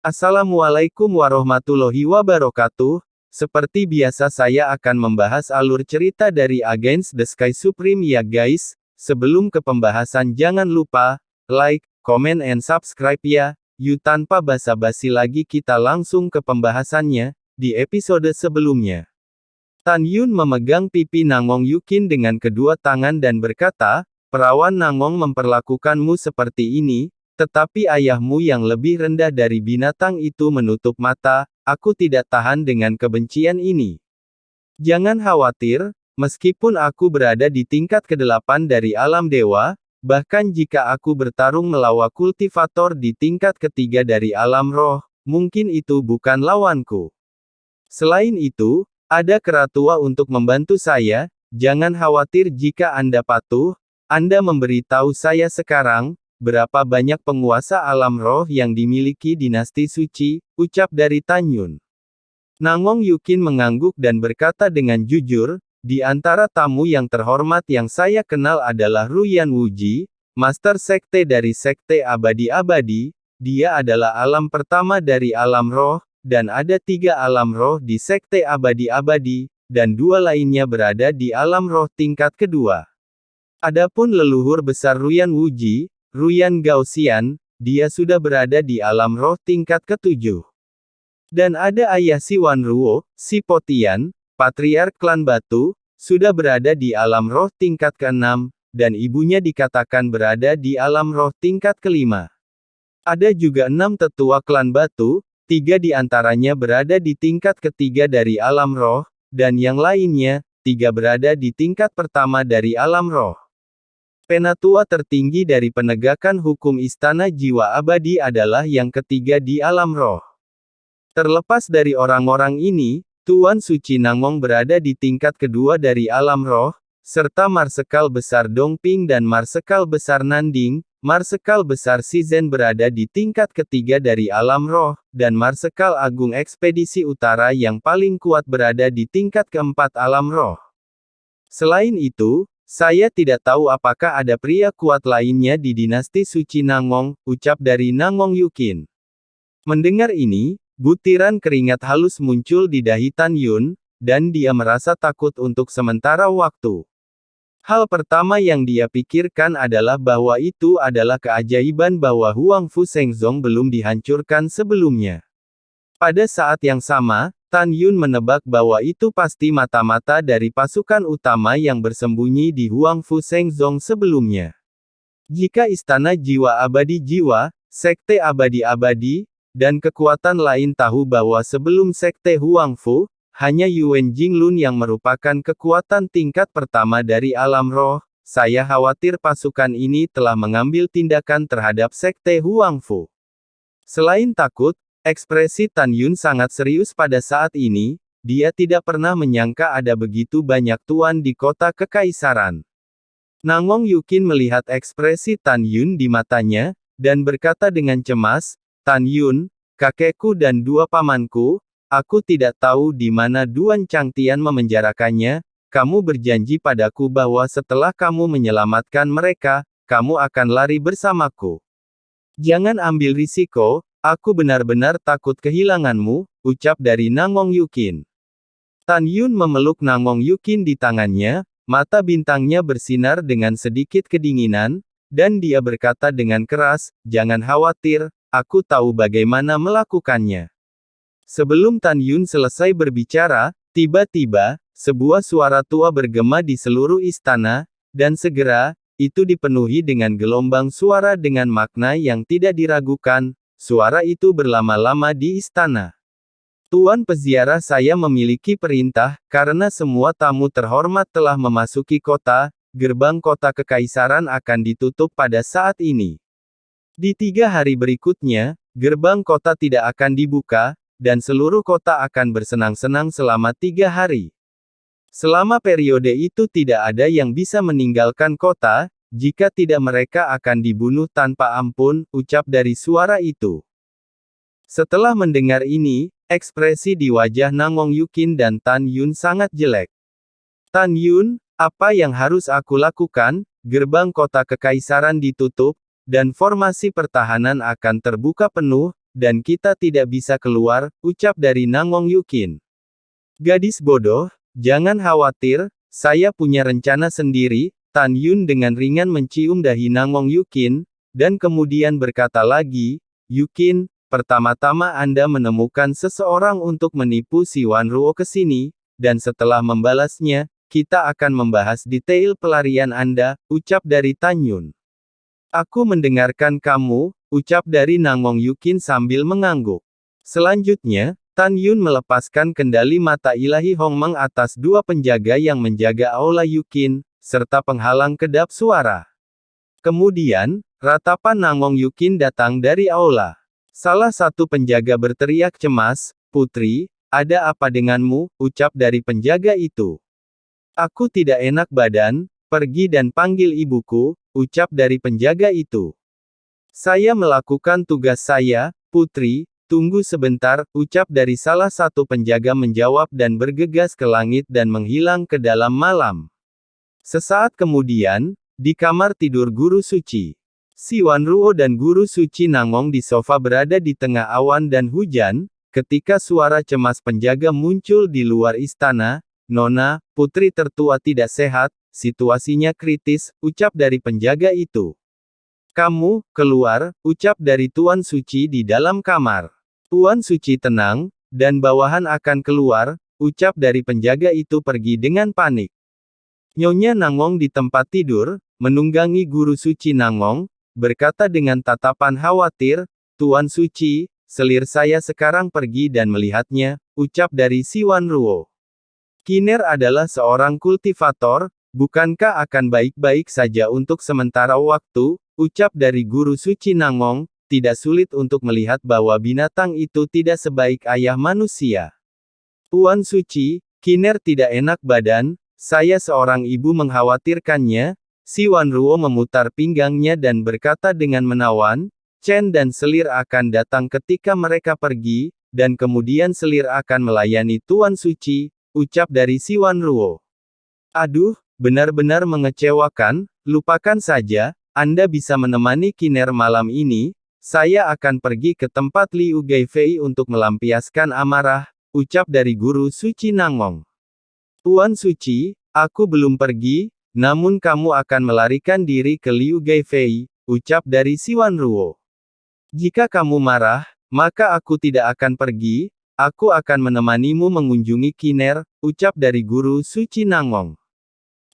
Assalamualaikum warahmatullahi wabarakatuh. Seperti biasa saya akan membahas alur cerita dari Against the Sky Supreme ya guys. Sebelum ke pembahasan jangan lupa, like, comment and subscribe ya. Yuk tanpa basa-basi lagi kita langsung ke pembahasannya, di episode sebelumnya. Tan Yun memegang pipi Nangong Yukin dengan kedua tangan dan berkata, perawan Nangong memperlakukanmu seperti ini, tetapi ayahmu yang lebih rendah dari binatang itu menutup mata, aku tidak tahan dengan kebencian ini. Jangan khawatir, meskipun aku berada di tingkat ke-8 dari alam dewa, bahkan jika aku bertarung melawan kultivator di tingkat ke-3 dari alam roh, mungkin itu bukan lawanku. Selain itu, ada keratua untuk membantu saya, jangan khawatir jika Anda patuh, Anda memberitahu saya sekarang, berapa banyak penguasa alam roh yang dimiliki dinasti suci, ucap dari Tan Yun. Nangong Yukin mengangguk dan berkata dengan jujur, di antara tamu yang terhormat yang saya kenal adalah Ruyan Wuji, Master Sekte dari Sekte Abadi-Abadi, dia adalah alam pertama dari alam roh, dan ada 3 alam roh di Sekte Abadi-Abadi, dan 2 lainnya berada di alam roh tingkat kedua. Adapun leluhur besar Ruyan Wuji, Ruyan Gaoxian, dia sudah berada di alam roh tingkat ke-7. Dan ada ayah si Wan Ruo, si Potian, patriark klan batu, sudah berada di alam roh tingkat ke-6, dan ibunya dikatakan berada di alam roh tingkat ke-5. Ada juga 6 tetua klan batu, 3 di antaranya berada di tingkat ke-3 dari alam roh, dan yang lainnya, 3 berada di tingkat pertama dari alam roh. Penatua tertinggi dari penegakan hukum Istana Jiwa Abadi adalah yang ketiga di alam roh. Terlepas dari orang-orang ini, Tuan Suci Nangong berada di tingkat kedua dari alam roh, serta Marsekal Besar Dongping dan Marsekal Besar Nanding, Marsekal Besar Shizhen berada di tingkat ketiga dari alam roh, dan Marsekal Agung Ekspedisi Utara yang paling kuat berada di tingkat keempat alam roh. Selain itu, saya tidak tahu apakah ada pria kuat lainnya di dinasti suci Nangong, ucap dari Nangong Yukin. Mendengar ini, butiran keringat halus muncul di dahi Tan Yun, dan dia merasa takut untuk sementara waktu. Hal pertama yang dia pikirkan adalah bahwa itu adalah keajaiban bahwa Huang Fu Shengzong belum dihancurkan sebelumnya. Pada saat yang sama, Tan Yun menebak bahwa itu pasti mata-mata dari pasukan utama yang bersembunyi di Huang Fu Shengzong sebelumnya. Jika Istana Jiwa Abadi Jiwa, Sekte Abadi-Abadi, dan kekuatan lain tahu bahwa sebelum Sekte Huang Fu, hanya Yuan Jinglun yang merupakan kekuatan tingkat pertama dari alam roh, saya khawatir pasukan ini telah mengambil tindakan terhadap Sekte Huang Fu. Selain takut, ekspresi Tan Yun sangat serius pada saat ini, dia tidak pernah menyangka ada begitu banyak tuan di kota kekaisaran. Nangong Yukin melihat ekspresi Tan Yun di matanya, dan berkata dengan cemas, Tan Yun, kakekku dan 2 pamanku, aku tidak tahu di mana Duan Changtian memenjarakannya, kamu berjanji padaku bahwa setelah kamu menyelamatkan mereka, kamu akan lari bersamaku. Jangan ambil risiko, aku benar-benar takut kehilanganmu, ucap dari Nangong Yukin. Tan Yun memeluk Nangong Yukin di tangannya, mata bintangnya bersinar dengan sedikit kedinginan, dan dia berkata dengan keras, jangan khawatir, aku tahu bagaimana melakukannya. Sebelum Tan Yun selesai berbicara, tiba-tiba, sebuah suara tua bergema di seluruh istana, dan segera, itu dipenuhi dengan gelombang suara dengan makna yang tidak diragukan. Suara itu berlama-lama di istana. Tuan peziarah, saya memiliki perintah, karena semua tamu terhormat telah memasuki kota, gerbang kota kekaisaran akan ditutup pada saat ini. Di 3 hari berikutnya, gerbang kota tidak akan dibuka, dan seluruh kota akan bersenang-senang selama 3 hari. Selama periode itu tidak ada yang bisa meninggalkan kota, jika tidak mereka akan dibunuh tanpa ampun, ucap dari suara itu. Setelah mendengar ini, ekspresi di wajah Nangong Yukin dan Tan Yun sangat jelek. Tan Yun, apa yang harus aku lakukan? Gerbang kota kekaisaran ditutup, dan formasi pertahanan akan terbuka penuh, dan kita tidak bisa keluar, ucap dari Nangong Yukin. Gadis bodoh, jangan khawatir, saya punya rencana sendiri, Tan Yun dengan ringan mencium dahi Nangong Yukin, dan kemudian berkata lagi, Yukin, pertama-tama Anda menemukan seseorang untuk menipu si Wan Ruo ke sini, dan setelah membalasnya, kita akan membahas detail pelarian Anda, ucap dari Tan Yun. Aku mendengarkan kamu, ucap dari Nangong Yukin sambil mengangguk. Selanjutnya, Tan Yun melepaskan kendali mata ilahi Hongmeng atas dua penjaga yang menjaga aula Yukin, serta penghalang kedap suara. Kemudian, ratapan Nangong Yukin datang dari aula. Salah satu penjaga berteriak cemas, Putri, ada apa denganmu, ucap dari penjaga itu. Aku tidak enak badan, pergi dan panggil ibuku, ucap dari penjaga itu. Saya melakukan tugas saya, Putri, tunggu sebentar, ucap dari salah satu penjaga menjawab dan bergegas ke langit dan menghilang ke dalam malam. Sesaat kemudian, di kamar tidur Guru Suci. Si Wan Ruo dan Guru Suci Nangong di sofa berada di tengah awan dan hujan, ketika suara cemas penjaga muncul di luar istana, Nona, putri tertua tidak sehat, situasinya kritis, ucap dari penjaga itu. Kamu, keluar, ucap dari Tuan Suci di dalam kamar. Tuan Suci tenang, dan bawahan akan keluar, ucap dari penjaga itu pergi dengan panik. Nyonya Nangong di tempat tidur, menunggangi Guru Suci Nangong, berkata dengan tatapan khawatir, Tuan Suci, selir saya sekarang pergi dan melihatnya, ucap dari si Wan Ruo. Kiner adalah seorang kultivator, bukankah akan baik-baik saja untuk sementara waktu, ucap dari Guru Suci Nangong, tidak sulit untuk melihat bahwa binatang itu tidak sebaik ayah manusia. Tuan Suci, Kiner tidak enak badan, saya seorang ibu mengkhawatirkannya, si Wan Ruo memutar pinggangnya dan berkata dengan menawan, Chen dan selir akan datang ketika mereka pergi, dan kemudian selir akan melayani Tuan Suci, ucap dari si Wan Ruo. Aduh, benar-benar mengecewakan, lupakan saja, Anda bisa menemani Kiner malam ini, saya akan pergi ke tempat Liu Gaifei untuk melampiaskan amarah, ucap dari Guru Suci Nangong. Tuan Suci, aku belum pergi, namun kamu akan melarikan diri ke Liu Gaifei, ucap dari si Wan Ruo. Jika kamu marah, maka aku tidak akan pergi, aku akan menemanimu mengunjungi Kiner, ucap dari Guru Suci Nangong.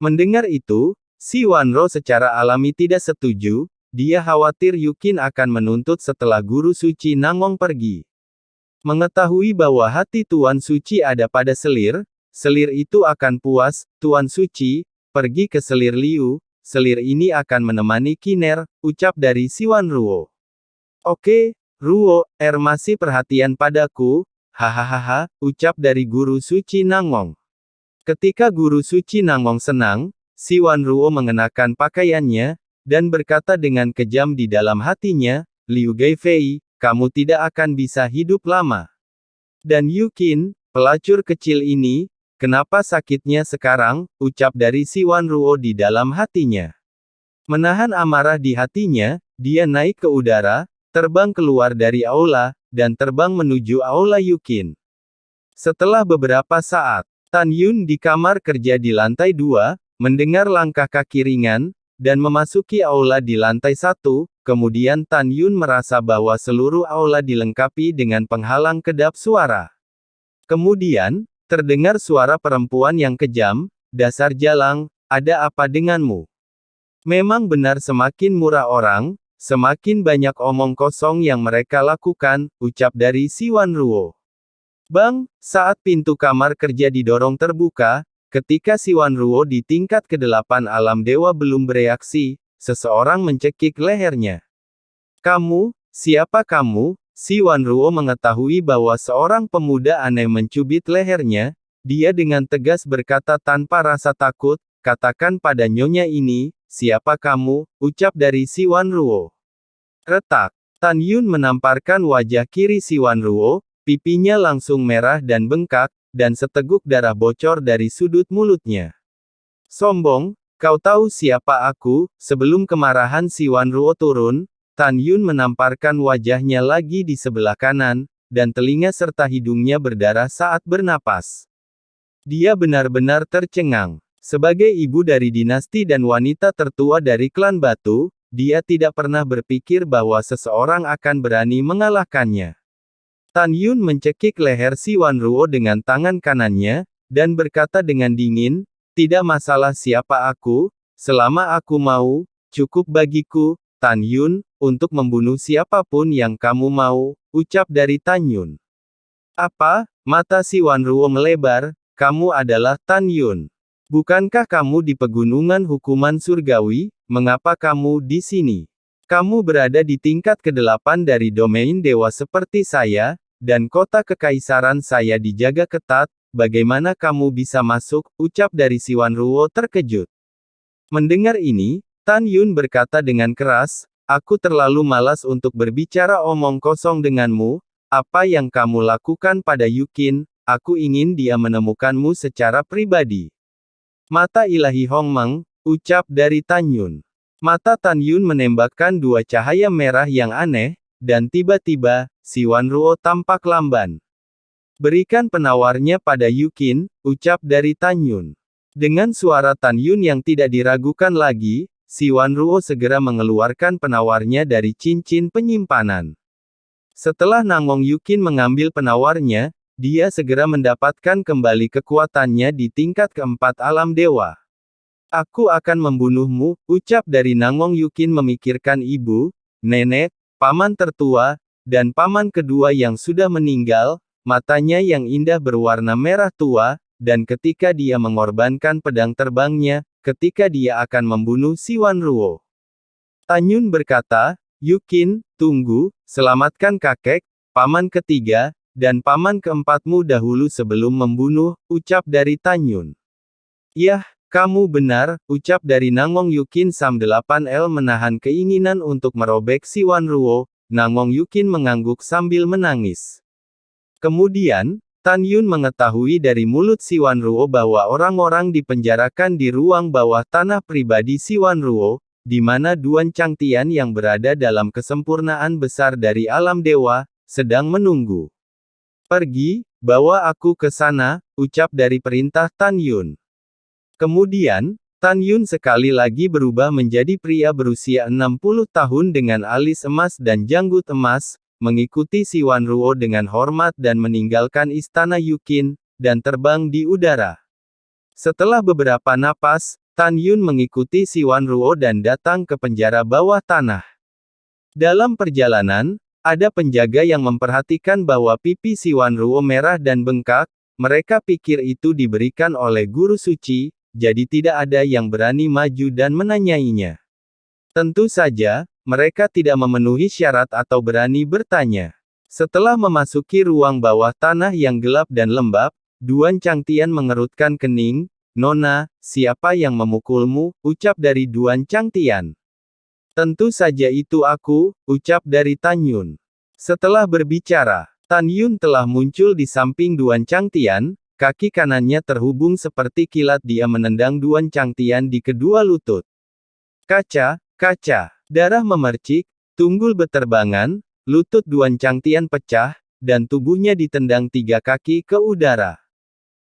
Mendengar itu, si Wan Ruo secara alami tidak setuju, dia khawatir Yukin akan menuntut setelah Guru Suci Nangong pergi. Mengetahui bahwa hati Tuan Suci ada pada selir itu akan puas, Tuan Suci, pergi ke selir Liu, selir ini akan menemani Kiner, ucap dari si Wan Ruo. Oke, Ruo, masih perhatian padaku, hahaha, ucap dari Guru Suci Nangong. Ketika Guru Suci Nangong senang, si Wan Ruo mengenakan pakaiannya, dan berkata dengan kejam di dalam hatinya, Liu Gaifei, kamu tidak akan bisa hidup lama. Dan Yukin, pelacur kecil ini, kenapa sakitnya sekarang, ucap dari si Wan Ruo di dalam hatinya. Menahan amarah di hatinya, dia naik ke udara, terbang keluar dari aula, dan terbang menuju aula Yukin. Setelah beberapa saat, Tan Yun di kamar kerja di lantai 2, mendengar langkah kaki ringan, dan memasuki aula di lantai 1, kemudian Tan Yun merasa bahwa seluruh aula dilengkapi dengan penghalang kedap suara. Kemudian, terdengar suara perempuan yang kejam, dasar jalang, ada apa denganmu? Memang benar semakin murah orang, semakin banyak omong kosong yang mereka lakukan, ucap dari si Wan Ruo. Bang, saat pintu kamar kerja didorong terbuka, ketika si Wan Ruo di tingkat ke-8 alam dewa belum bereaksi, seseorang mencekik lehernya. Kamu, siapa kamu? Si Wan Ruo mengetahui bahwa seorang pemuda aneh mencubit lehernya, dia dengan tegas berkata tanpa rasa takut, katakan pada nyonya ini, siapa kamu, ucap dari si Wan Ruo. Retak. Tan Yun menamparkan wajah kiri si Wan Ruo, pipinya langsung merah dan bengkak, dan seteguk darah bocor dari sudut mulutnya. Sombong, kau tahu siapa aku? Sebelum kemarahan si Wan Ruo turun, Tan Yun menamparkan wajahnya lagi di sebelah kanan, dan telinga serta hidungnya berdarah saat bernapas. Dia benar-benar tercengang. Sebagai ibu dari dinasti dan wanita tertua dari klan Batu, dia tidak pernah berpikir bahwa seseorang akan berani mengalahkannya. Tan Yun mencekik leher si Wan Ruo dengan tangan kanannya, dan berkata dengan dingin, "Tidak masalah siapa aku, selama aku mau, cukup bagiku, Tan Yun, untuk membunuh siapapun yang kamu mau," ucap dari Tan Yun. "Apa?" Mata si Wan Ruo melebar, "Kamu adalah Tan Yun. Bukankah kamu di pegunungan hukuman surgawi? Mengapa kamu di sini? Kamu berada di tingkat ke-8 dari domain dewa seperti saya, dan kota kekaisaran saya dijaga ketat, bagaimana kamu bisa masuk?" ucap dari si Wan Ruo terkejut. Mendengar ini, Tan Yun berkata dengan keras, "Aku terlalu malas untuk berbicara omong kosong denganmu. Apa yang kamu lakukan pada Yukin, aku ingin dia menemukanmu secara pribadi." "Mata ilahi Hongmeng," ucap dari Tan Yun. Mata Tan Yun menembakkan dua cahaya merah yang aneh, dan tiba-tiba, si Wan Ruo tampak lamban. "Berikan penawarnya pada Yukin," ucap dari Tan Yun. Dengan suara Tan Yun yang tidak diragukan lagi, si Wan Ruo segera mengeluarkan penawarnya dari cincin penyimpanan. Setelah Nangong Yukin mengambil penawarnya, dia segera mendapatkan kembali kekuatannya di tingkat keempat alam dewa. "Aku akan membunuhmu," ucap dari Nangong Yukin memikirkan ibu, nenek, paman tertua, dan paman kedua yang sudah meninggal. Matanya yang indah berwarna merah tua, dan ketika dia mengorbankan pedang terbangnya, ketika dia akan membunuh si Wan Ruo. Tan Yun berkata, "Yukin, tunggu, selamatkan kakek, paman ketiga, dan paman keempatmu dahulu sebelum membunuh," ucap dari Tan Yun. "Yah, kamu benar," ucap dari Nangong Yukin. Sam 8L menahan keinginan untuk merobek si Wan Ruo. Nangong Yukin mengangguk sambil menangis. Kemudian, Tan Yun mengetahui dari mulut si Wan Ruo bahwa orang-orang dipenjarakan di ruang bawah tanah pribadi si Wan Ruo, di mana Duan Changtian yang berada dalam kesempurnaan besar dari alam dewa, sedang menunggu. "Pergi, bawa aku ke sana," ucap dari perintah Tan Yun. Kemudian, Tan Yun sekali lagi berubah menjadi pria berusia 60 tahun dengan alis emas dan janggut emas, mengikuti si Wan Ruo dengan hormat dan meninggalkan istana Yukin, dan terbang di udara. Setelah beberapa napas, Tan Yun mengikuti si Wan Ruo dan datang ke penjara bawah tanah. Dalam perjalanan, ada penjaga yang memperhatikan bahwa pipi si Wan Ruo merah dan bengkak. Mereka pikir itu diberikan oleh guru suci, jadi tidak ada yang berani maju dan menanyainya. Tentu saja, mereka tidak memenuhi syarat atau berani bertanya. Setelah memasuki ruang bawah tanah yang gelap dan lembab, Duan Changtian mengerutkan kening. "Nona, siapa yang memukulmu?" ucap dari Duan Changtian. "Tentu saja itu aku," ucap dari Tan Yun. Setelah berbicara, Tan Yun telah muncul di samping Duan Changtian, kaki kanannya terhubung seperti kilat. Dia menendang Duan Changtian di kedua lutut. Kaca, kaca. Darah memercik, tunggul beterbangan, lutut Duan Changtian pecah, dan tubuhnya ditendang 3 kaki ke udara.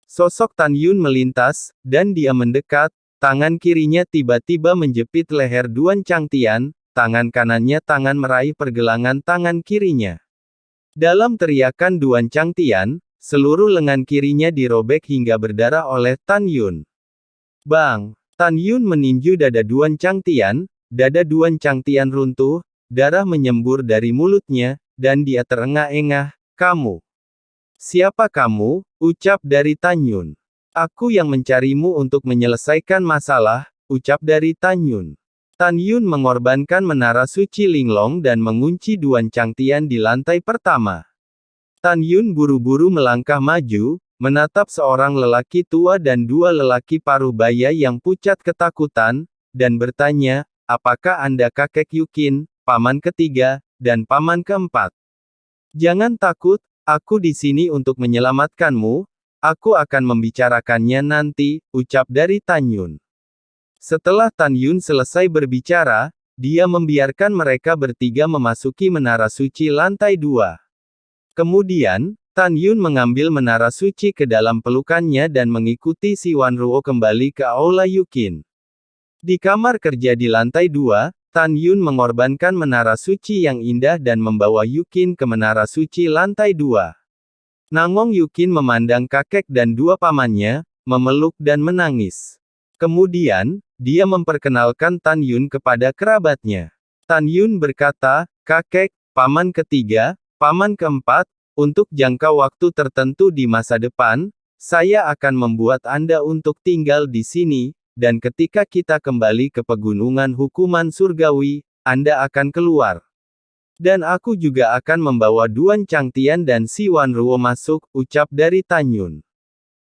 Sosok Tan Yun melintas, dan dia mendekat, tangan kirinya tiba-tiba menjepit leher Duan Changtian, tangan kanannya tangan meraih pergelangan tangan kirinya. Dalam teriakan Duan Changtian, seluruh lengan kirinya dirobek hingga berdarah oleh Tan Yun. Bang! Tan Yun meninju dada Duan Changtian. Dada Duan Changtian runtuh, darah menyembur dari mulutnya, dan dia terengah-engah. "Kamu? Siapa kamu?" ucap dari Tan Yun. "Aku yang mencarimu untuk menyelesaikan masalah," ucap dari Tan Yun. Tan Yun mengorbankan menara suci Linglong dan mengunci Duan Changtian di lantai pertama. Tan Yun buru-buru melangkah maju, menatap seorang lelaki tua dan 2 lelaki paruh baya yang pucat ketakutan, dan bertanya, "Apakah Anda kakek Yukin, paman ketiga, dan paman keempat? Jangan takut, aku di sini untuk menyelamatkanmu. Aku akan membicarakannya nanti," ucap dari Tan Yun. Setelah Tan Yun selesai berbicara, dia membiarkan mereka bertiga memasuki menara suci lantai 2. Kemudian, Tan Yun mengambil menara suci ke dalam pelukannya dan mengikuti Si Wan Ruo kembali ke Aula Yukin. Di kamar kerja di lantai 2, Tan Yun mengorbankan menara suci yang indah dan membawa Yukin ke menara suci lantai 2. Nangong Yukin memandang kakek dan dua pamannya, memeluk dan menangis. Kemudian, dia memperkenalkan Tan Yun kepada kerabatnya. Tan Yun berkata, "Kakek, paman ketiga, paman keempat, untuk jangka waktu tertentu di masa depan, saya akan membuat Anda untuk tinggal di sini, dan ketika kita kembali ke pegunungan hukuman surgawi, Anda akan keluar. Dan aku juga akan membawa Duan Changtian dan Si Wan Ruo masuk," ucap dari Tan Yun.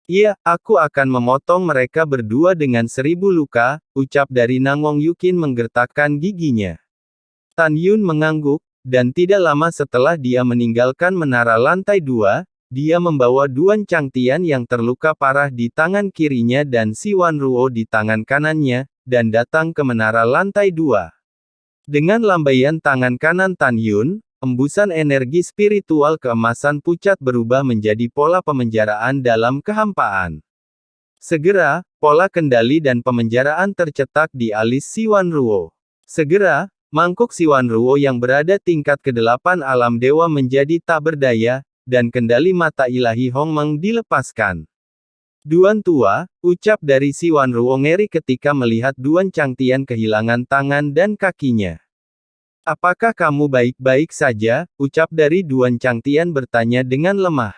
"Iya, aku akan memotong mereka berdua dengan 1000 luka," ucap dari Nangong Yukin menggertakkan giginya. Tan Yun mengangguk, dan tidak lama setelah dia meninggalkan menara lantai 2, dia membawa Duan Changtian yang terluka parah di tangan kirinya dan Si Wan Ruo di tangan kanannya, dan datang ke menara lantai 2. Dengan lambaian tangan kanan Tan Yun, embusan energi spiritual keemasan pucat berubah menjadi pola pemenjaraan dalam kehampaan. Segera, pola kendali dan pemenjaraan tercetak di alis Si Wan Ruo. Segera, mangkuk Si Wan Ruo yang berada tingkat ke-8 alam dewa menjadi tak berdaya, dan kendali mata ilahi Hong Meng dilepaskan. "Duan tua," ucap dari Si Wan Ruo ngeri ketika melihat Duan Changtian kehilangan tangan dan kakinya. "Apakah kamu baik-baik saja?" ucap dari Duan Changtian bertanya dengan lemah.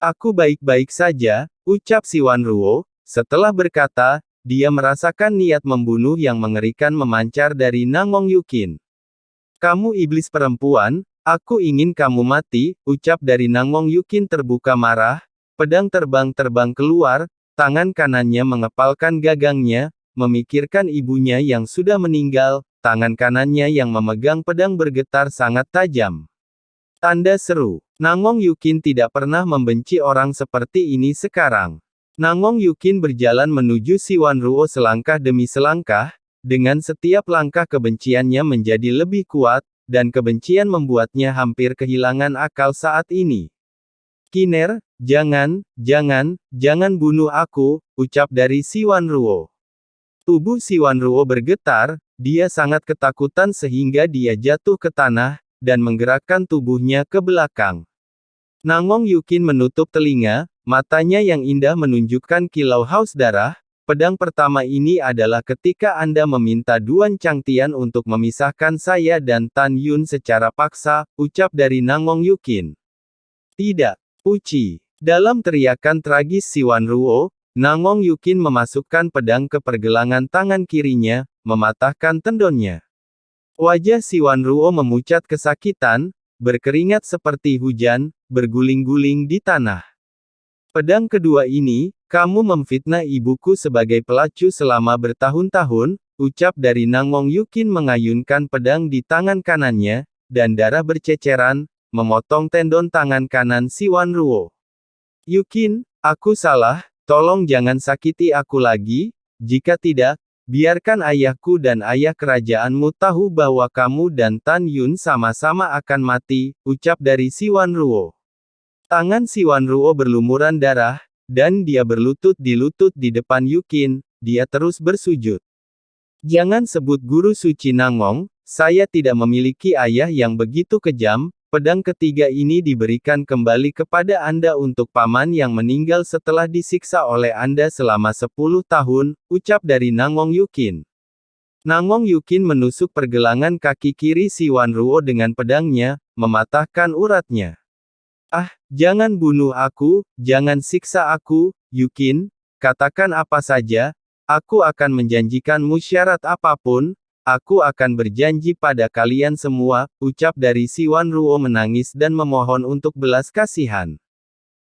"Aku baik-baik saja," ucap Si Wan Ruo. Setelah berkata, dia merasakan niat membunuh yang mengerikan memancar dari Nangong Yukin. "Kamu iblis perempuan, aku ingin kamu mati," ucap dari Nangong Yukin terbuka marah, pedang terbang-terbang keluar, tangan kanannya mengepalkan gagangnya, memikirkan ibunya yang sudah meninggal, tangan kanannya yang memegang pedang bergetar sangat tajam. Tanda seru. Nangong Yukin tidak pernah membenci orang seperti ini sekarang. Nangong Yukin berjalan menuju Si Wan Ruo selangkah demi selangkah, dengan setiap langkah kebenciannya menjadi lebih kuat, dan kebencian membuatnya hampir kehilangan akal saat ini. "Kiner, jangan bunuh aku," ucap dari Si Wan Ruo. Tubuh Si Wan Ruo bergetar, dia sangat ketakutan sehingga dia jatuh ke tanah, dan menggerakkan tubuhnya ke belakang. Nangong Yukin menutup telinga, matanya yang indah menunjukkan kilau haus darah. "Pedang pertama ini adalah ketika Anda meminta Duan Changtian untuk memisahkan saya dan Tan Yun secara paksa," ucap dari Nangong Yukin. "Tidak, Puci!" Dalam teriakan tragis Si Wan Ruo, Nangong Yukin memasukkan pedang ke pergelangan tangan kirinya, mematahkan tendonnya. Wajah Si Wan Ruo memucat kesakitan, berkeringat seperti hujan, berguling-guling di tanah. "Pedang kedua ini, kamu memfitnah ibuku sebagai pelacu selama bertahun-tahun," ucap dari Nangong Yukin mengayunkan pedang di tangan kanannya, dan darah berceceran, memotong tendon tangan kanan Si Wan Ruo. "Yukin, aku salah, tolong jangan sakiti aku lagi, jika tidak, biarkan ayahku dan ayah kerajaanmu tahu bahwa kamu dan Tan Yun sama-sama akan mati," ucap dari Si Wan Ruo. Tangan Si Wan Ruo berlumuran darah, dan dia berlutut di depan Yukin, dia terus bersujud. "Jangan sebut guru suci Nangong, saya tidak memiliki ayah yang begitu kejam. Pedang ketiga ini diberikan kembali kepada Anda untuk paman yang meninggal setelah disiksa oleh Anda selama 10 tahun, ucap dari Nangong Yukin. Nangong Yukin menusuk pergelangan kaki kiri Si Wan Ruo dengan pedangnya, mematahkan uratnya. "Ah, jangan bunuh aku, jangan siksa aku, Yukin, katakan apa saja, aku akan menjanjikanmu syarat apapun. Aku akan berjanji pada kalian semua," ucap dari Si Wan Ruo menangis dan memohon untuk belas kasihan.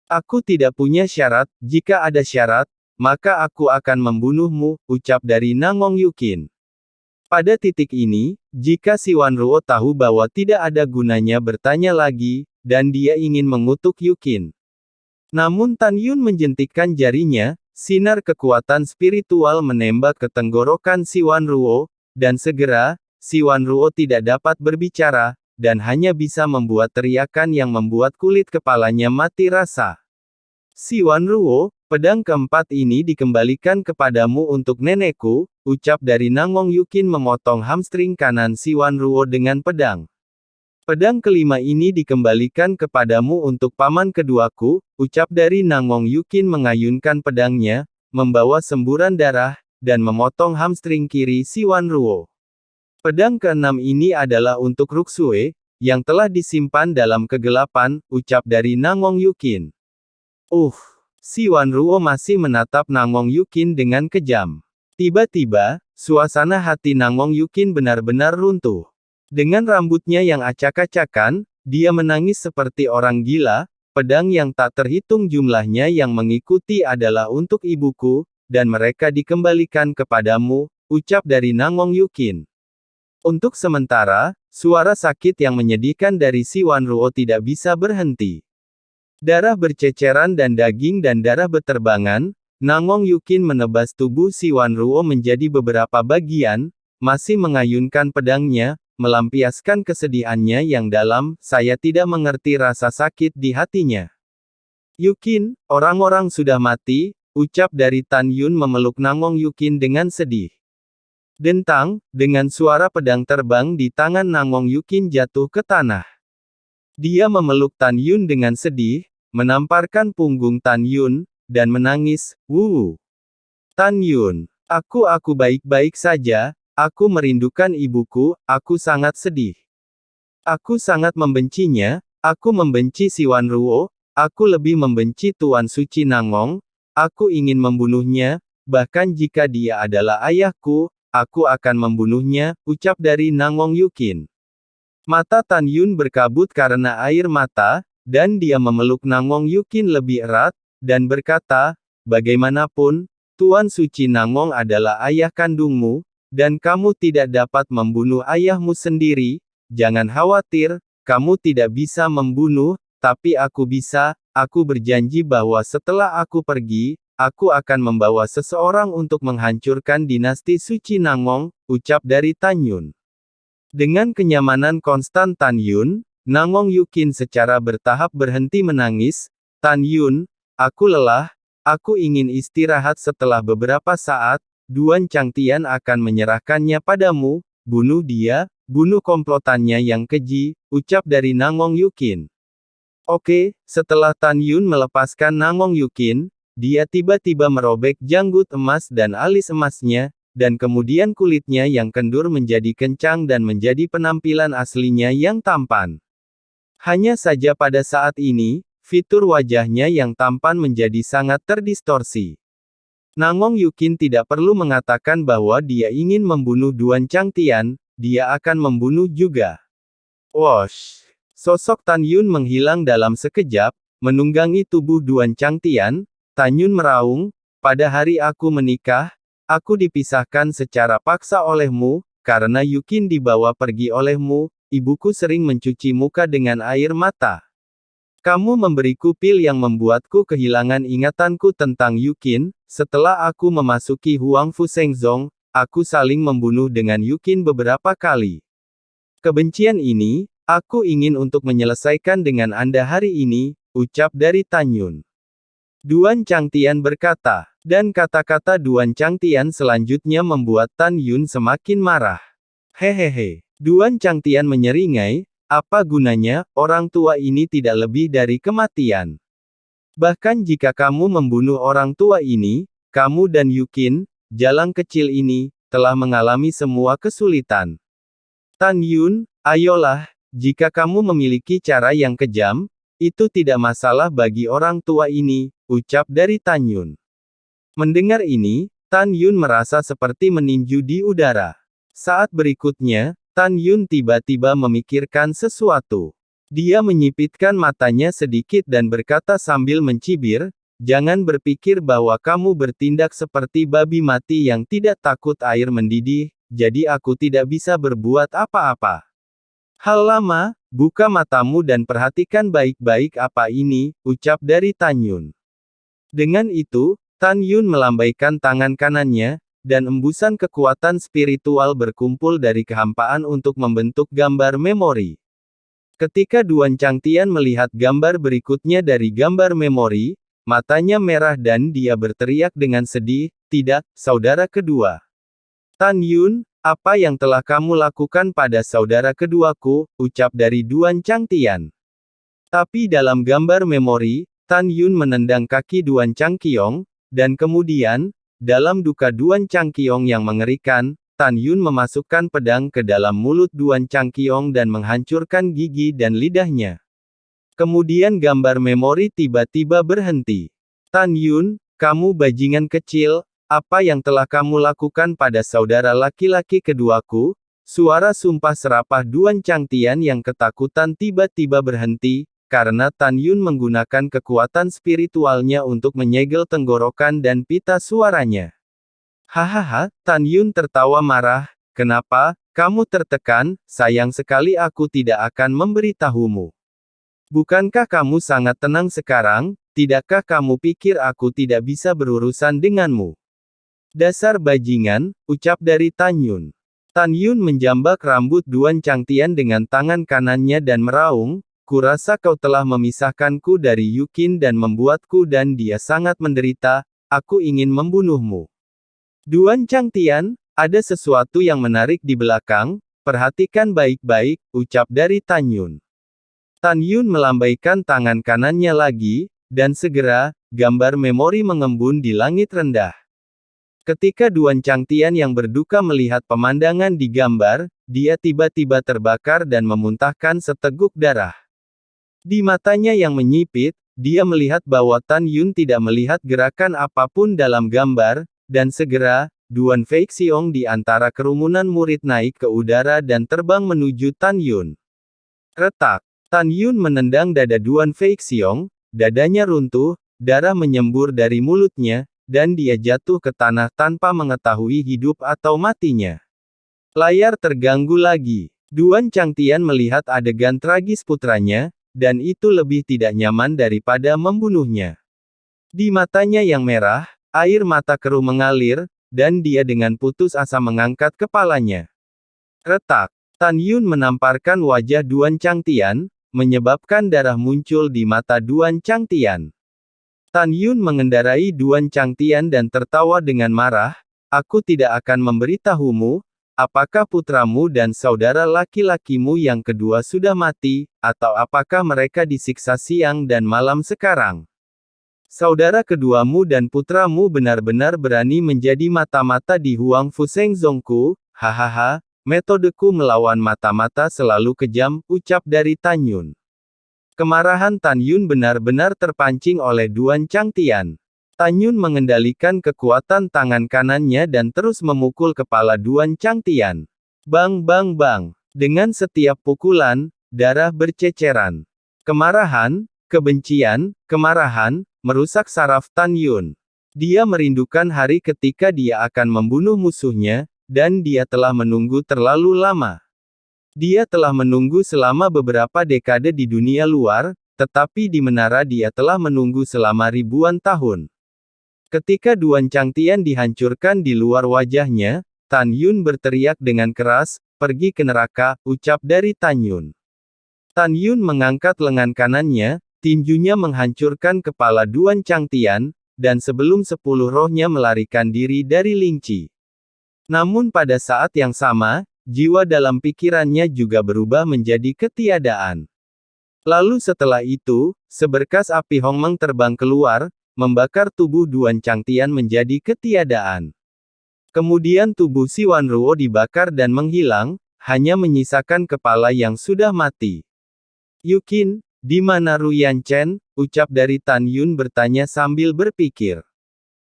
"Aku tidak punya syarat, jika ada syarat, maka aku akan membunuhmu," ucap dari Nangong Yukin. Pada titik ini, jika Si Wan Ruo tahu bahwa tidak ada gunanya bertanya lagi, dan dia ingin mengutuk Yukin. Namun Tan Yun menjentikkan jarinya, sinar kekuatan spiritual menembak ke tenggorokan Si Wan Ruo, dan segera, Si Wanruo tidak dapat berbicara, dan hanya bisa membuat teriakan yang membuat kulit kepalanya mati rasa. Si Wanruo, pedang keempat ini dikembalikan kepadamu untuk nenekku, ucap dari Nangong Yukin memotong hamstring kanan si Wanruo dengan pedang. Pedang kelima ini dikembalikan kepadamu untuk paman keduaku, ucap dari Nangong Yukin mengayunkan pedangnya, membawa semburan darah, dan memotong hamstring kiri si Wanruo. Pedang keenam ini adalah untuk Ruksue, yang telah disimpan dalam kegelapan, ucap dari Nangong Yukin. Si Wanruo masih menatap Nangong Yukin dengan kejam. Tiba-tiba, suasana hati Nangong Yukin benar-benar runtuh. Dengan rambutnya yang acak-acakan, dia menangis seperti orang gila. Pedang yang tak terhitung jumlahnya yang mengikuti adalah untuk ibuku, dan mereka dikembalikan kepadamu, ucap dari Nangong Yukin. Untuk sementara, suara sakit yang menyedihkan dari si Wanruo tidak bisa berhenti. Darah berceceran dan daging dan darah beterbangan. Nangong Yukin menebas tubuh si Wanruo menjadi beberapa bagian, masih mengayunkan pedangnya, melampiaskan kesedihannya yang dalam. Saya tidak mengerti rasa sakit di hatinya. Yukin, orang-orang sudah mati, ucap dari Tan Yun memeluk Nangong Yukin dengan sedih. Dentang, dengan suara pedang terbang di tangan Nangong Yukin jatuh ke tanah. Dia memeluk Tan Yun dengan sedih, menamparkan punggung Tan Yun, dan menangis, "Wuh. Tan Yun, aku baik-baik saja, aku merindukan ibuku, aku sangat sedih. Aku sangat membencinya, aku membenci si Wanruo, aku lebih membenci Tuan Suci Nangong, aku ingin membunuhnya, bahkan jika dia adalah ayahku, aku akan membunuhnya," ucap dari Nangong Yukin. Mata Tan Yun berkabut karena air mata, dan dia memeluk Nangong Yukin lebih erat, dan berkata, "Bagaimanapun, Tuan Suci Nangong adalah ayah kandungmu, dan kamu tidak dapat membunuh ayahmu sendiri. Jangan khawatir, kamu tidak bisa membunuh, tapi aku bisa. Aku berjanji bahwa setelah aku pergi, aku akan membawa seseorang untuk menghancurkan dinasti Suci Nangong," ucap dari Tan Yun. Dengan kenyamanan konstan Tan Yun, Nangong Yukin secara bertahap berhenti menangis. "Tan Yun, aku lelah, aku ingin istirahat setelah beberapa saat, Duan Changtian akan menyerahkannya padamu, bunuh dia, bunuh komplotannya yang keji," ucap dari Nangong Yukin. Oke, setelah Tan Yun melepaskan Nangong Yukin, dia tiba-tiba merobek janggut emas dan alis emasnya, dan kemudian kulitnya yang kendur menjadi kencang dan menjadi penampilan aslinya yang tampan. Hanya saja pada saat ini, fitur wajahnya yang tampan menjadi sangat terdistorsi. Nangong Yukin tidak perlu mengatakan bahwa dia ingin membunuh Duan Changtian, dia akan membunuh juga. Wosh! Sosok Tan Yun menghilang dalam sekejap, menunggangi tubuh Duan Changtian. Tan Yun meraung, "Pada hari aku menikah, aku dipisahkan secara paksa olehmu, karena Yukin dibawa pergi olehmu, ibuku sering mencuci muka dengan air mata. Kamu memberiku pil yang membuatku kehilangan ingatanku tentang Yukin, setelah aku memasuki Huangfu Shengzong, aku saling membunuh dengan Yukin beberapa kali. Kebencian ini, aku ingin untuk menyelesaikan dengan Anda hari ini," ucap dari Tan Yun. Duan Changtian berkata, dan kata-kata Duan Changtian selanjutnya membuat Tan Yun semakin marah. Hehehe. Duan Changtian menyeringai, "Apa gunanya, orang tua ini tidak lebih dari kematian. Bahkan jika kamu membunuh orang tua ini, kamu dan Yukin, jalang kecil ini, telah mengalami semua kesulitan. Tan Yun, ayolah, jika kamu memiliki cara yang kejam, itu tidak masalah bagi orang tua ini," ucap dari Tan Yun. Mendengar ini, Tan Yun merasa seperti meninju di udara. Saat berikutnya, Tan Yun tiba-tiba memikirkan sesuatu. Dia menyipitkan matanya sedikit dan berkata sambil mencibir, "Jangan berpikir bahwa kamu bertindak seperti babi mati yang tidak takut air mendidih, jadi aku tidak bisa berbuat apa-apa. Hal lama, buka matamu dan perhatikan baik-baik apa ini," ucap dari Tan Yun. Dengan itu, Tan Yun melambaikan tangan kanannya, dan embusan kekuatan spiritual berkumpul dari kehampaan untuk membentuk gambar memori. Ketika Duan Changtian melihat gambar berikutnya dari gambar memori, matanya merah dan dia berteriak dengan sedih, "Tidak, saudara kedua. Tan Yun, apa yang telah kamu lakukan pada saudara keduaku?" ucap dari Duan Changtian. Tapi dalam gambar memori, Tan Yun menendang kaki Duan Changqiong, dan kemudian, dalam duka Duan Changqiong yang mengerikan, Tan Yun memasukkan pedang ke dalam mulut Duan Changqiong dan menghancurkan gigi dan lidahnya. Kemudian gambar memori tiba-tiba berhenti. "Tan Yun, kamu bajingan kecil, apa yang telah kamu lakukan pada saudara laki-laki keduaku?" Suara sumpah serapah Duan Changtian yang ketakutan tiba-tiba berhenti, karena Tan Yun menggunakan kekuatan spiritualnya untuk menyegel tenggorokan dan pita suaranya. "Hahaha," Tan Yun tertawa marah, "kenapa, kamu tertekan? Sayang sekali aku tidak akan memberitahumu. Bukankah kamu sangat tenang sekarang? Tidakkah kamu pikir aku tidak bisa berurusan denganmu? Dasar bajingan," ucap dari Tan Yun. Tan Yun menjambak rambut Duan Changtian dengan tangan kanannya dan meraung, "Kurasa kau telah memisahkanku dari Yukin dan membuatku dan dia sangat menderita, aku ingin membunuhmu." "Duan Changtian, ada sesuatu yang menarik di belakang, perhatikan baik-baik," ucap dari Tan Yun. Tan Yun melambaikan tangan kanannya lagi, dan segera, gambar memori mengembun di langit rendah. Ketika Duan Changtian yang berduka melihat pemandangan di gambar, dia tiba-tiba terbakar dan memuntahkan seteguk darah. Di matanya yang menyipit, dia melihat bahwa Tan Yun tidak melihat gerakan apapun dalam gambar, dan segera, Duan Feixiong di antara kerumunan murid naik ke udara dan terbang menuju Tan Yun. Retak! Tan Yun menendang dada Duan Feixiong, dadanya runtuh, darah menyembur dari mulutnya, dan dia jatuh ke tanah tanpa mengetahui hidup atau matinya. Layar terganggu lagi. Duan Changtian melihat adegan tragis putranya, dan itu lebih tidak nyaman daripada membunuhnya. Di matanya yang merah, air mata keruh mengalir, dan dia dengan putus asa mengangkat kepalanya. Retak! Tan Yun menamparkan wajah Duan Changtian, menyebabkan darah muncul di mata Duan Changtian. Tan Yun mengendarai Duan Changtian dan tertawa dengan marah, "Aku tidak akan memberitahumu, apakah putramu dan saudara laki-lakimu yang kedua sudah mati, atau apakah mereka disiksa siang dan malam sekarang. Saudara keduamu dan putramu benar-benar berani menjadi mata-mata di Huang Fuseng Zongku, hahaha, metodeku melawan mata-mata selalu kejam," ucap dari Tan Yun. Kemarahan Tan Yun benar-benar terpancing oleh Duan Changtian. Tan Yun mengendalikan kekuatan tangan kanannya dan terus memukul kepala Duan Changtian. Bang bang bang. Dengan setiap pukulan, darah berceceran. Kemarahan, kebencian, kemarahan, merusak saraf Tan Yun. Dia merindukan hari ketika dia akan membunuh musuhnya, dan dia telah menunggu terlalu lama. Dia telah menunggu selama beberapa dekade di dunia luar, tetapi di menara dia telah menunggu selama ribuan tahun. Ketika Duan Changtian dihancurkan di luar wajahnya, Tan Yun berteriak dengan keras, "Pergi ke neraka," ucap dari Tan Yun. Tan Yun mengangkat lengan kanannya, tinjunya menghancurkan kepala Duan Changtian, dan sebelum 10 rohnya melarikan diri dari Lingqi. Namun pada saat yang sama, jiwa dalam pikirannya juga berubah menjadi ketiadaan. Lalu setelah itu, seberkas api Hongmeng terbang keluar, membakar tubuh Duan Changtian menjadi ketiadaan. Kemudian tubuh Si Wanruo dibakar dan menghilang, hanya menyisakan kepala yang sudah mati. "Yukin, di mana Ruyan Chen?" ucap dari Tan Yun bertanya sambil berpikir.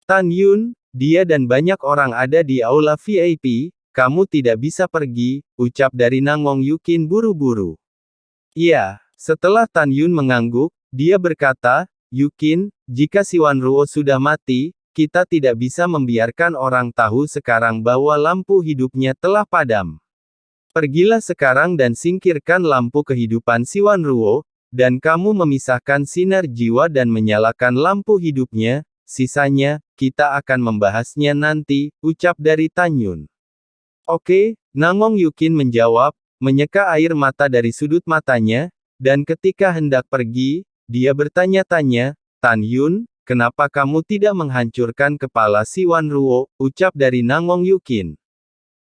"Tan Yun, dia dan banyak orang ada di aula VIP, kamu tidak bisa pergi," ucap dari Nangong Yukin buru-buru. "Iya." Setelah Tan Yun mengangguk, dia berkata, "Yukin, jika Si Wanruo sudah mati, kita tidak bisa membiarkan orang tahu sekarang bahwa lampu hidupnya telah padam. Pergilah sekarang dan singkirkan lampu kehidupan Si Wanruo, dan kamu memisahkan sinar jiwa dan menyalakan lampu hidupnya, sisanya, kita akan membahasnya nanti, ucap dari Tan Yun. Oke, Nangong Yukin menjawab, menyeka air mata dari sudut matanya, dan ketika hendak pergi, dia bertanya-tanya, Tan Yun, kenapa kamu tidak menghancurkan kepala si Wan Ruo, ucap dari Nangong Yukin.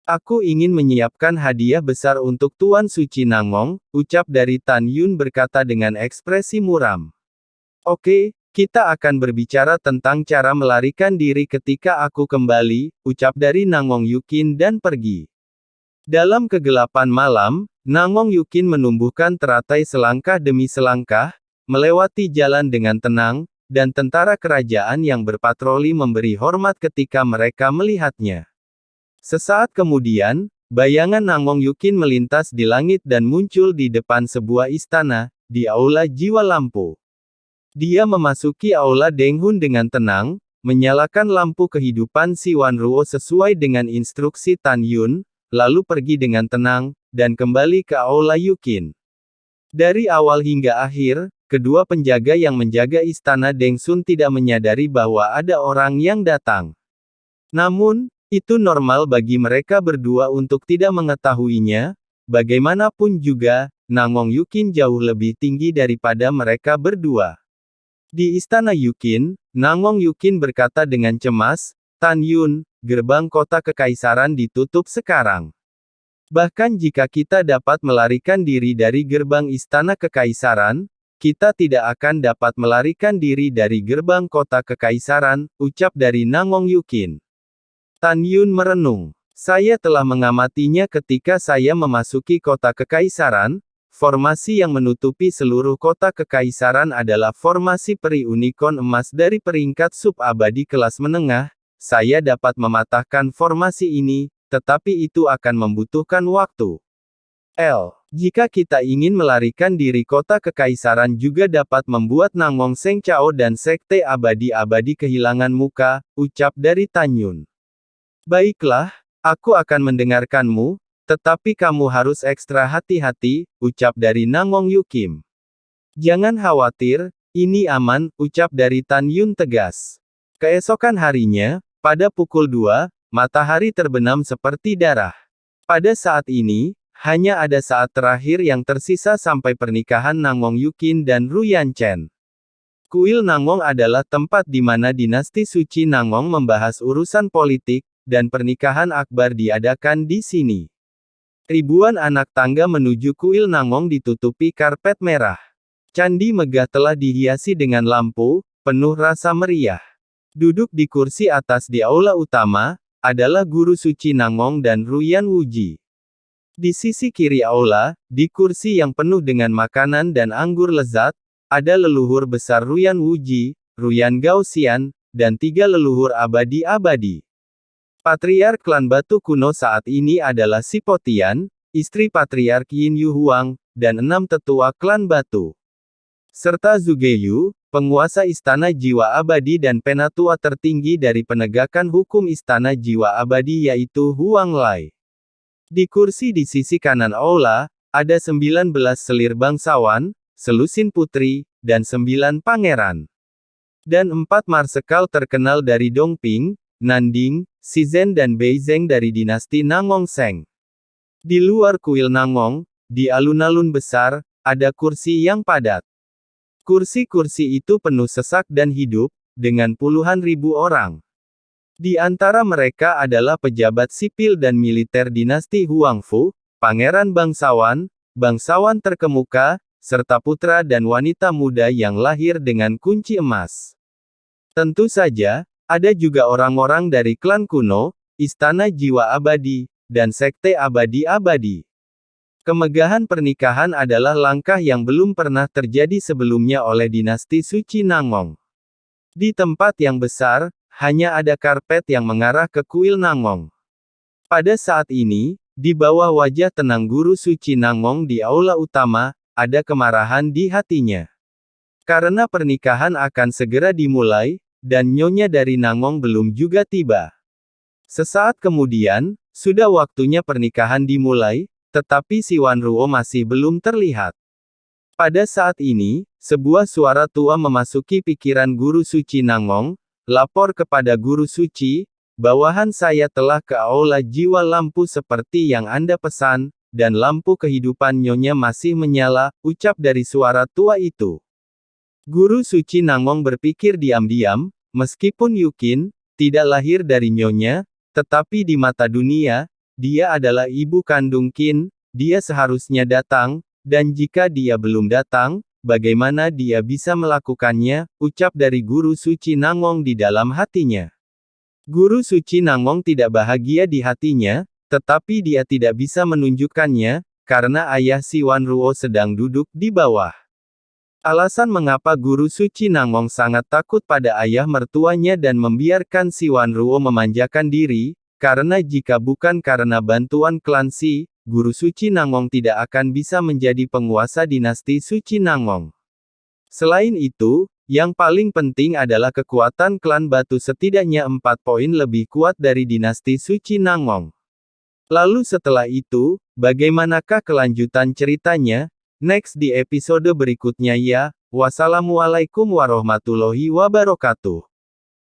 Aku ingin menyiapkan hadiah besar untuk Tuan Suci Nangong, ucap dari Tan Yun berkata dengan ekspresi muram. Oke, kita akan berbicara tentang cara melarikan diri ketika aku kembali, ucap dari Nangong Yukin dan pergi. Dalam kegelapan malam, Nangong Yukin menumbuhkan teratai selangkah demi selangkah, melewati jalan dengan tenang, dan tentara kerajaan yang berpatroli memberi hormat ketika mereka melihatnya. Sesaat kemudian, bayangan Nangong Yukin melintas di langit dan muncul di depan sebuah istana, di Aula Jiwa Lampu. Dia memasuki Aula Denghun dengan tenang, menyalakan lampu kehidupan si Wan Ruo sesuai dengan instruksi Tan Yun, lalu pergi dengan tenang, dan kembali ke Aula Yukin. Dari awal hingga akhir, kedua penjaga yang menjaga istana Dengsun tidak menyadari bahwa ada orang yang datang. Namun, itu normal bagi mereka berdua untuk tidak mengetahuinya. Bagaimanapun juga, Nangong Yukin jauh lebih tinggi daripada mereka berdua. Di istana Yukin, Nangong Yukin berkata dengan cemas, Tan Yun, gerbang kota kekaisaran ditutup sekarang. Bahkan jika kita dapat melarikan diri dari gerbang istana kekaisaran, kita tidak akan dapat melarikan diri dari gerbang kota kekaisaran, ucap dari Nangong Yukin. Tan Yun merenung. Saya telah mengamatinya ketika saya memasuki kota kekaisaran. Formasi yang menutupi seluruh kota kekaisaran adalah formasi peri unicorn emas dari peringkat sub-abadi kelas menengah. Saya dapat mematahkan formasi ini, tetapi itu akan membutuhkan waktu. Jika kita ingin melarikan diri kota kekaisaran juga dapat membuat Nangong Seng Chao dan Sekte Abadi-Abadi kehilangan muka, ucap dari Tan Yun. Baiklah, aku akan mendengarkanmu, tetapi kamu harus ekstra hati-hati, ucap dari Nangong Yukin. Jangan khawatir, ini aman, ucap dari Tan Yun tegas. Keesokan harinya, pada pukul 2, matahari terbenam seperti darah. Pada saat ini, hanya ada saat terakhir yang tersisa sampai pernikahan Nangong Yukin dan Ruyan Chen. Kuil Nangong adalah tempat di mana dinasti suci Nangong membahas urusan politik, dan pernikahan akbar diadakan di sini. Ribuan anak tangga menuju kuil Nangong ditutupi karpet merah. Candi megah telah dihiasi dengan lampu, penuh rasa meriah. Duduk di kursi atas di aula utama, adalah guru suci Nangong dan Ruyan Wuji. Di sisi kiri aula, di kursi yang penuh dengan makanan dan anggur lezat, ada leluhur besar Ruyan Wuji, Ruyan Gaoxian, dan 3 leluhur abadi-abadi. Patriark klan batu kuno saat ini adalah Sipo Tian, istri Patriark Yin Yu Huang, dan 6 tetua klan batu. Serta Zugeyu, penguasa istana jiwa abadi dan penatua tertinggi dari penegakan hukum istana jiwa abadi yaitu Huang Lai. Di kursi di sisi kanan aula, ada 19 selir bangsawan, selusin putri, dan 9 pangeran. Dan 4 marsekal terkenal dari Dongping, Nanding, Shizhen dan Beizeng dari dinasti Nangong Seng. Di luar kuil Nangong, di alun-alun besar, ada kursi yang padat. Kursi-kursi itu penuh sesak dan hidup, dengan puluhan ribu orang. Di antara mereka adalah pejabat sipil dan militer dinasti Huangfu, pangeran bangsawan terkemuka, serta putra dan wanita muda yang lahir dengan kunci emas. Tentu saja, ada juga orang-orang dari klan kuno, istana jiwa abadi, dan sekte abadi-abadi. Kemegahan pernikahan adalah langkah yang belum pernah terjadi sebelumnya oleh dinasti suci Nangong. Di tempat yang besar, hanya ada karpet yang mengarah ke kuil Nangong. Pada saat ini, di bawah wajah tenang guru suci Nangong di aula utama, ada kemarahan di hatinya. Karena pernikahan akan segera dimulai, dan nyonya dari Nangong belum juga tiba. Sesaat kemudian, sudah waktunya pernikahan dimulai, tetapi si Wan Ruo masih belum terlihat. Pada saat ini, sebuah suara tua memasuki pikiran guru suci Nangong, lapor kepada guru suci, bawahan saya telah ke aula jiwa lampu seperti yang Anda pesan, dan lampu kehidupan Nyonya masih menyala, ucap dari suara tua itu. Guru suci Nangong berpikir diam-diam, meskipun Yukin tidak lahir dari Nyonya, tetapi di mata dunia, dia adalah ibu kandung Qin, dia seharusnya datang, dan jika dia belum datang, bagaimana dia bisa melakukannya, ucap dari guru suci Nangong di dalam hatinya. Guru suci Nangong tidak bahagia di hatinya, tetapi dia tidak bisa menunjukkannya, karena ayah si Wan Ruo sedang duduk di bawah. Alasan mengapa guru suci Nangong sangat takut pada ayah mertuanya dan membiarkan si Wan Ruo memanjakan diri, karena jika bukan karena bantuan klan Si, guru suci Nangong tidak akan bisa menjadi penguasa dinasti suci Nangong. Selain itu, yang paling penting adalah kekuatan klan batu setidaknya 4 poin lebih kuat dari dinasti suci Nangong. Lalu setelah itu, bagaimanakah kelanjutan ceritanya? Next di episode berikutnya ya. Wassalamualaikum warahmatullahi wabarakatuh.